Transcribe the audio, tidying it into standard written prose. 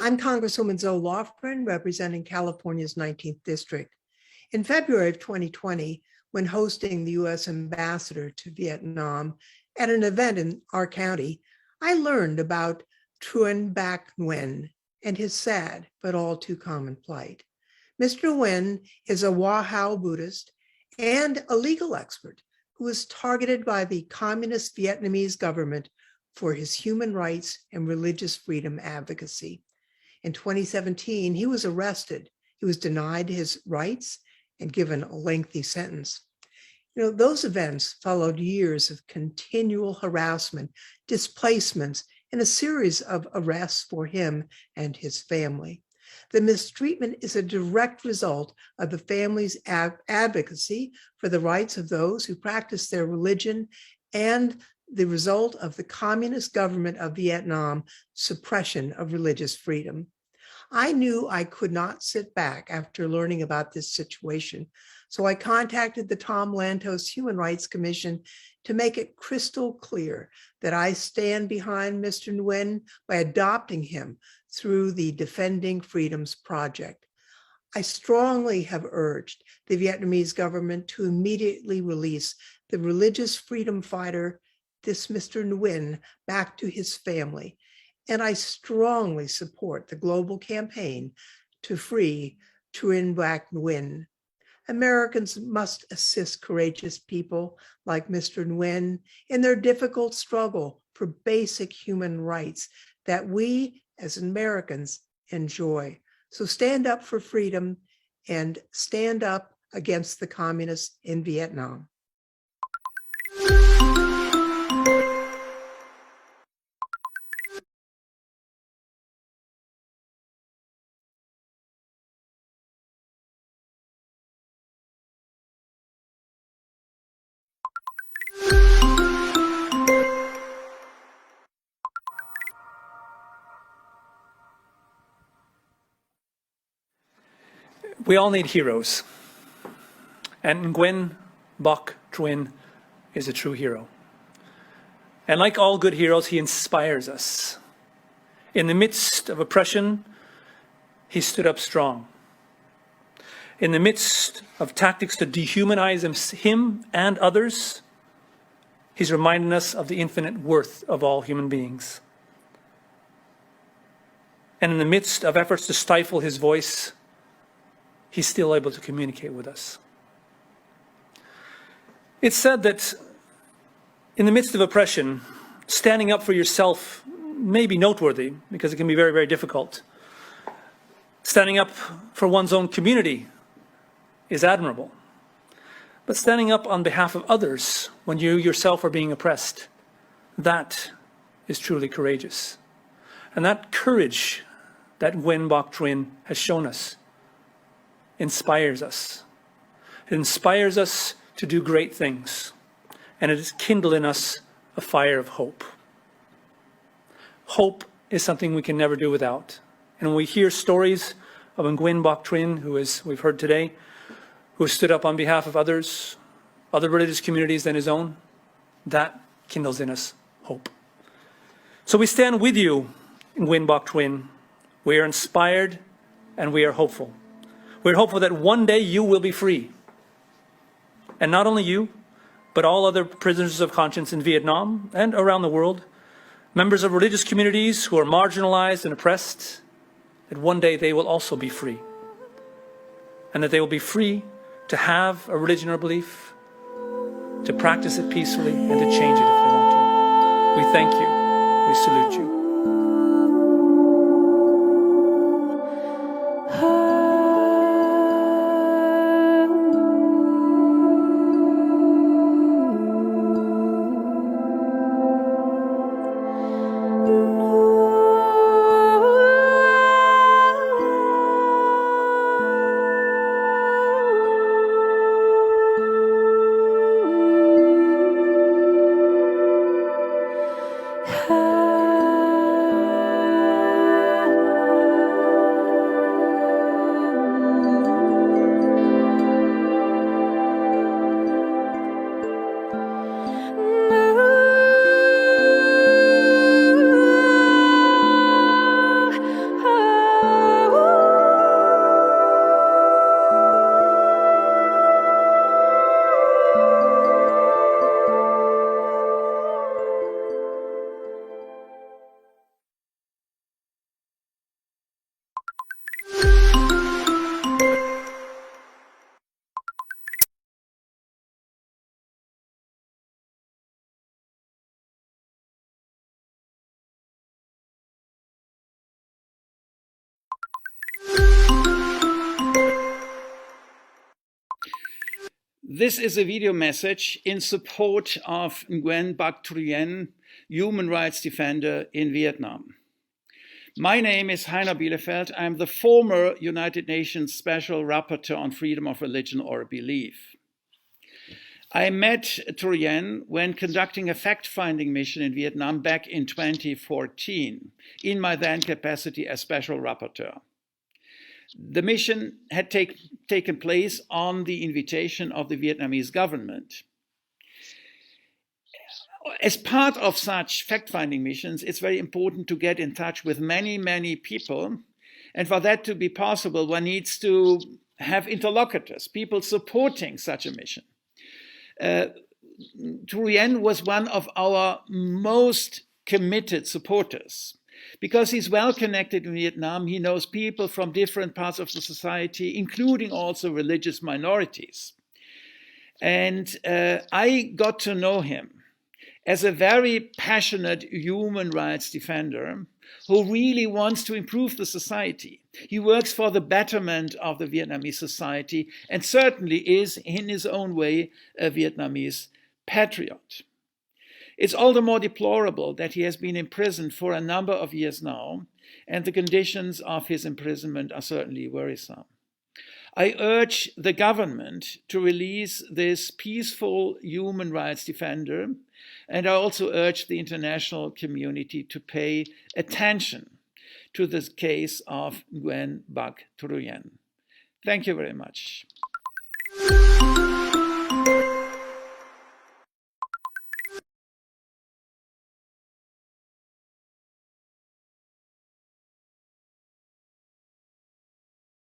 I'm Congresswoman Zoe Lofgren, representing California's 19th District. In February of 2020, when hosting the U.S. ambassador to Vietnam at an event in our county, I learned about Truong Bac Nguyen and his sad but all too common plight. Mr. Nguyen is a Hoa Buddhist and a legal expert who was targeted by the communist Vietnamese government for his human rights and religious freedom advocacy. In 2017, he was arrested. He was denied his rights and given a lengthy sentence. Those events followed years of continual harassment, displacements, and a series of arrests for him and his family. The mistreatment is a direct result of the family's advocacy for the rights of those who practice their religion and the result of the communist government of Vietnam suppression of religious freedom. I knew I could not sit back after learning about this situation, so I contacted the Tom Lantos Human Rights Commission to make it crystal clear that I stand behind Mr. Nguyen by adopting him through the Defending Freedoms Project. I strongly have urged the Vietnamese government to immediately release the religious freedom fighter, this Mr. Nguyen, back to his family. And I strongly support the global campaign to free Truong Bac Nguyen. Americans must assist courageous people like Mr. Nguyen in their difficult struggle for basic human rights that we as Americans enjoy. So stand up for freedom and stand up against the communists in Vietnam. We all need heroes, and Nguyễn Bắc Truyển is a true hero. And like all good heroes, he inspires us. In the midst of oppression, he stood up strong. In the midst of tactics to dehumanize him and others, he's reminding us of the infinite worth of all human beings. And in the midst of efforts to stifle his voice, he's still able to communicate with us. It's said that in the midst of oppression, standing up for yourself may be noteworthy because it can be very, very difficult. Standing up for one's own community is admirable. But standing up on behalf of others when you yourself are being oppressed, that is truly courageous. And that courage that Nguyễn Bắc Truyển has shown us inspires us. It inspires us to do great things, and it has kindled in us a fire of hope. Hope is something we can never do without. And when we hear stories of Nguyễn Bắc Truyển, who, as we've heard today, who stood up on behalf of others, other religious communities than his own, that kindles in us hope. So we stand with you, Nguyễn Bắc Truyển. We are inspired and we are hopeful. We're hopeful that one day you will be free. And not only you, but all other prisoners of conscience in Vietnam and around the world, members of religious communities who are marginalized and oppressed, that one day they will also be free. And that they will be free to have a religion or belief, to practice it peacefully, and to change it if they want to. We thank you. We salute you. This is a video message in support of Nguyễn Bắc Truyển, human rights defender in Vietnam. My name is Heiner Bielefeldt. I'm the former United Nations Special Rapporteur on Freedom of Religion or Belief. I met Truyển when conducting a fact-finding mission in Vietnam back in 2014, in my then capacity as Special Rapporteur. The mission had taken place on the invitation of the Vietnamese government. As part of such fact-finding missions, it's very important to get in touch with many, many people. And for that to be possible, one needs to have interlocutors, people supporting such a mission. Truyển was one of our most committed supporters. Because he's well connected in Vietnam, he knows people from different parts of the society, including also religious minorities. And I got to know him as a very passionate human rights defender who really wants to improve the society. He works for the betterment of the Vietnamese society and certainly is, in his own way, a Vietnamese patriot. It's all the more deplorable that he has been imprisoned for a number of years now, and the conditions of his imprisonment are certainly worrisome. I urge the government to release this peaceful human rights defender, and I also urge the international community to pay attention to the case of Nguyễn Bắc Truyển. Thank you very much.